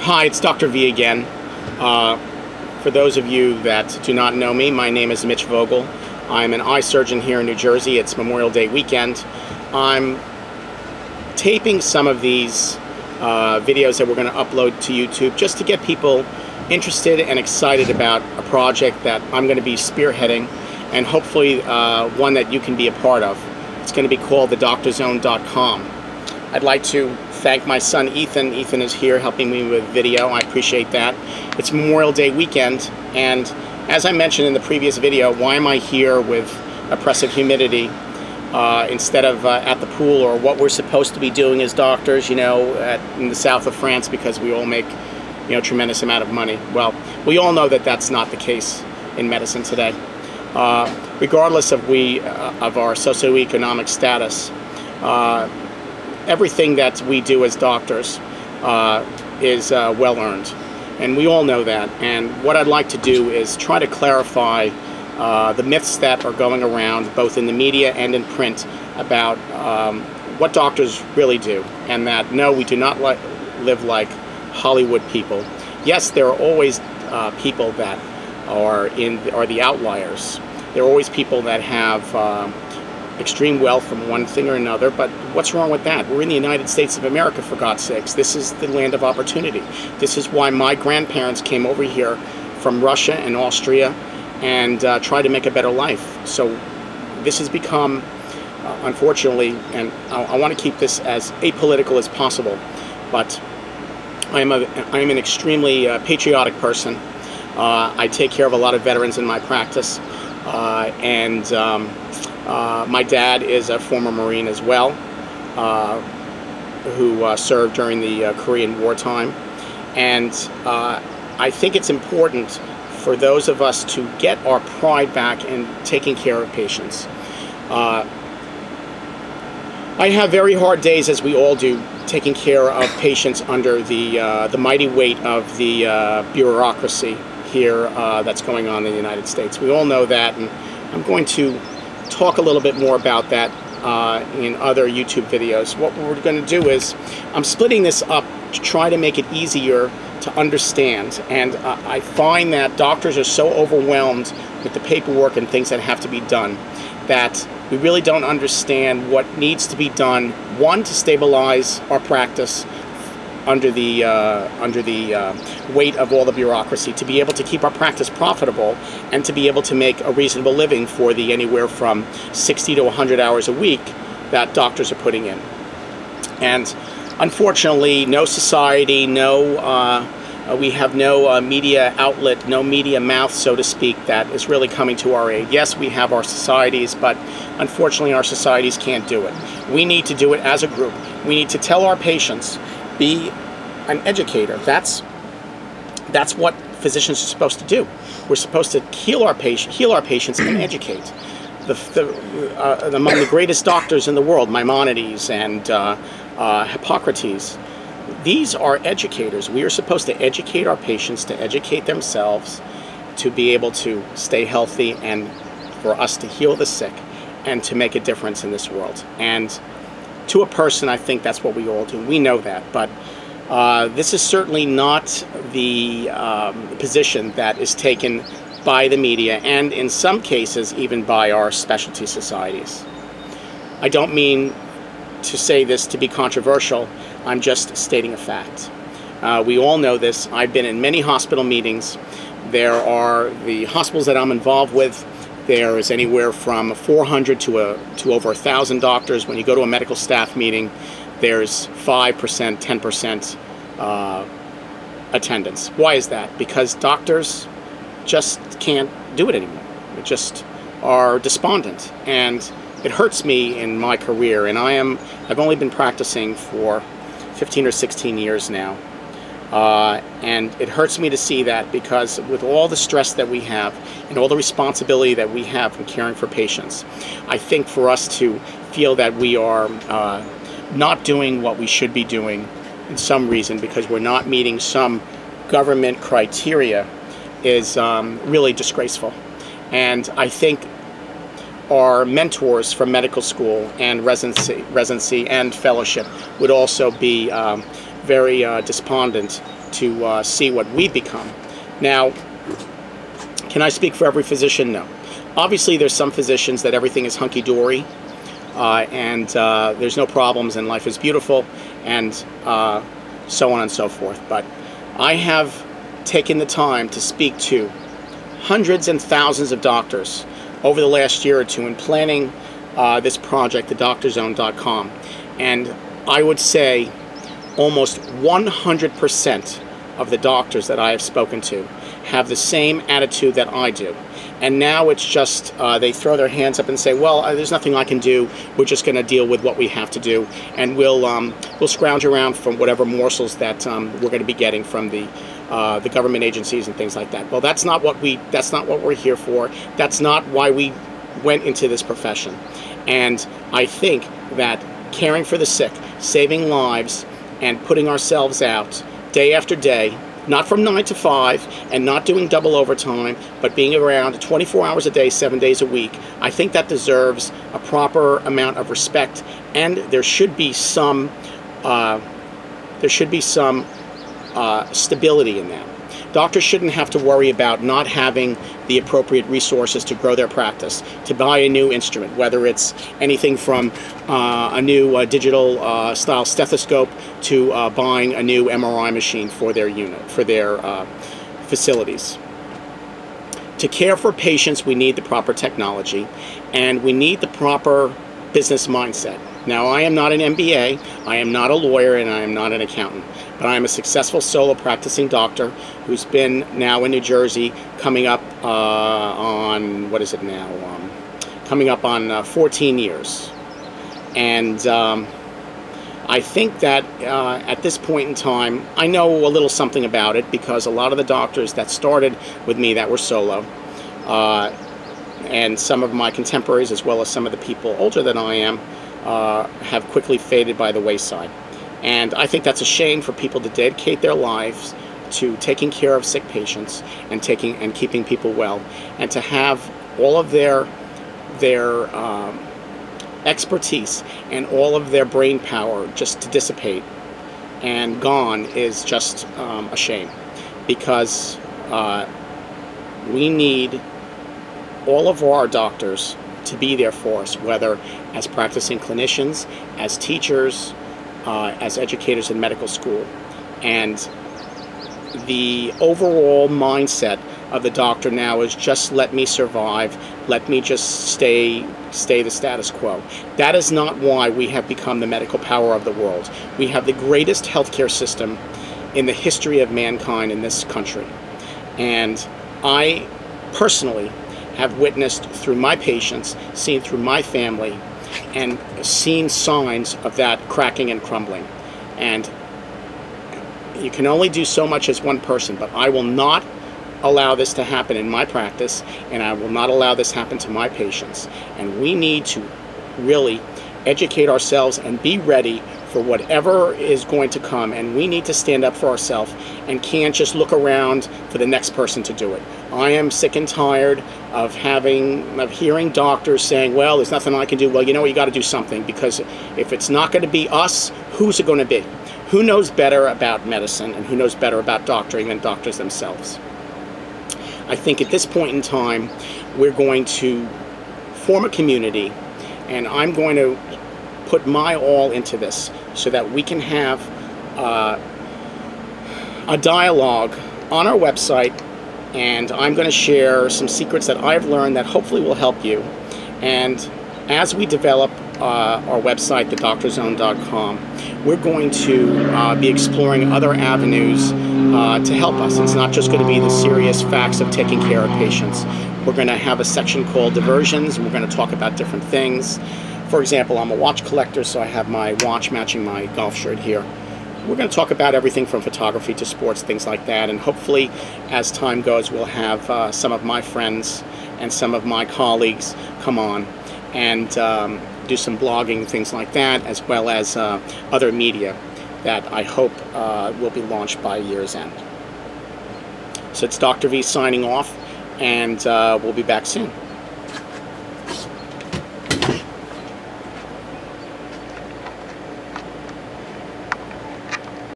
Hi, it's Dr. V again. For those of you that do not know me, my name is Mitch Vogel. I'm an eye surgeon here in New Jersey. It's Memorial Day weekend. I'm taping some of these videos that we're going to upload to YouTube just to get people interested and excited about a project that I'm going to be spearheading, and hopefully one that you can be a part of. It's going to be called thedoctorzone.com. I'd like to thank my son Ethan. Ethan is here helping me with video. I appreciate that. It's Memorial Day weekend, and as I mentioned in the previous video, why am I here with oppressive humidity instead of at the pool, or what we're supposed to be doing as doctors, you know, in the south of France, because we all make, you know, tremendous amount of money. Well, we all know that that's not the case in medicine today. Regardless of our socioeconomic status, everything that we do as doctors is well earned, and we all know that. And what I'd like to do is try to clarify the myths that are going around both in the media and in print about what doctors really do, and that no, we do not live like Hollywood people. Yes, there are always people that are the outliers. There are always people that have extreme wealth from one thing or another, but what's wrong with that? We're in the United States of America, for God's sakes. This is the land of opportunity. This is why my grandparents came over here from Russia and Austria and tried to make a better life. So this has become, unfortunately, and I want to keep this as apolitical as possible, but I am an extremely patriotic person. I take care of a lot of veterans in my practice, and my dad is a former Marine as well, who served during the Korean War time. And I think it's important for those of us to get our pride back in taking care of patients. I have very hard days, as we all do, taking care of patients under the mighty weight of the bureaucracy here that's going on in the United States. We all know that, and I'm going to talk a little bit more about that in other YouTube videos. What we're going to do is, I'm splitting this up to try to make it easier to understand, and I find that doctors are so overwhelmed with the paperwork and things that have to be done that we really don't understand what needs to be done, one, to stabilize our practice under the weight of all the bureaucracy, to be able to keep our practice profitable and to be able to make a reasonable living for the anywhere from 60 to 100 hours a week that doctors are putting in. And unfortunately, no society, we have no media outlet, no media mouth, so to speak, that is really coming to our aid. Yes, we have our societies, but unfortunately our societies can't do it. We need to do it as a group. We need to tell our patients, be an educator. That's what physicians are supposed to do. We're supposed to heal our patients and educate. Among the greatest doctors in the world, Maimonides and Hippocrates, these are educators. We are supposed to educate our patients, to educate themselves, to be able to stay healthy, and for us to heal the sick and to make a difference in this world. And to a person, I think that's what we all do. We know that, but this is certainly not the position that is taken by the media, and in some cases even by our specialty societies. I don't mean to say this to be controversial. I'm just stating a fact. We all know this. I've been in many hospital meetings. There are the hospitals that I'm involved with. There is anywhere from 400 to over 1,000 doctors. When you go to a medical staff meeting, there's 5%, 10% attendance. Why is that? Because doctors just can't do it anymore. They just are despondent, and it hurts me in my career. And I've only been practicing for 15 or 16 years now. And it hurts me to see that, because with all the stress that we have and all the responsibility that we have in caring for patients, I think for us to feel that we are not doing what we should be doing in some reason because we're not meeting some government criteria is really disgraceful. And I think our mentors from medical school and residency and fellowship would also be very despondent to see what we've become. Now, can I speak for every physician? No. Obviously, there's some physicians that everything is hunky-dory, and there's no problems, and life is beautiful, and so on and so forth. But I have taken the time to speak to hundreds and thousands of doctors over the last year or two in planning this project, thedoctorzone.com, and I would say almost 100% of the doctors that I have spoken to have the same attitude that I do. And now it's just they throw their hands up and say, well, there's nothing I can do. We're just going to deal with what we have to do, and we'll scrounge around from whatever morsels that we're going to be getting from the government agencies and things like that. Well, that's not what we're here for. That's not why we went into this profession. And I think that caring for the sick, saving lives, and putting ourselves out day after day, not from 9 to 5 and not doing double overtime, but being around 24 hours a day, 7 days a week, I think that deserves a proper amount of respect, and there should be some stability in that. Doctors shouldn't have to worry about not having the appropriate resources to grow their practice, to buy a new instrument, whether it's anything from a new digital style stethoscope to buying a new MRI machine for their unit, for their facilities. To care for patients, we need the proper technology, and we need the proper business mindset. Now, I am not an MBA, I am not a lawyer, and I am not an accountant, but I am a successful solo practicing doctor who's been now in New Jersey coming up on, what is it now? Coming up on 14 years. And I think that at this point in time, I know a little something about it, because a lot of the doctors that started with me that were solo, and some of my contemporaries, as well as some of the people older than I am, have quickly faded by the wayside. And I think that's a shame for people to dedicate their lives to taking care of sick patients and keeping people well, and to have all of their expertise and all of their brain power just to dissipate and gone is just a shame, because we need all of our doctors to be there for us, whether as practicing clinicians, as teachers, as educators in medical school. And the overall mindset of the doctor now is just let me survive, let me just stay the status quo. That is not why we have become the medical power of the world. We have the greatest healthcare system in the history of mankind in this country. And I personally have witnessed through my patients, seen through my family, and seen signs of that cracking and crumbling. And you can only do so much as one person, but I will not allow this to happen in my practice, and I will not allow this happen to my patients. And we need to really educate ourselves and be ready for whatever is going to come, and we need to stand up for ourselves and can't just look around for the next person to do it. I am sick and tired of hearing doctors saying, well, there's nothing I can do. Well, you know what, you got to do something, because if it's not going to be us, who's it going to be? Who knows better about medicine and who knows better about doctoring than doctors themselves? I think at this point in time, we're going to form a community, and I'm going to put my all into this so that we can have a dialogue on our website, and I'm going to share some secrets that I've learned that hopefully will help you. And as we develop our website, thedoctorzone.com, we're going to be exploring other avenues to help us. It's not just going to be the serious facts of taking care of patients. We're going to have a section called diversions, and we're going to talk about different things. For example, I'm a watch collector, so I have my watch matching my golf shirt here. We're going to talk about everything from photography to sports, things like that, and hopefully as time goes we'll have some of my friends and some of my colleagues come on and do some blogging, things like that, as well as other media that I hope will be launched by year's end. So it's Dr. V signing off, and we'll be back soon.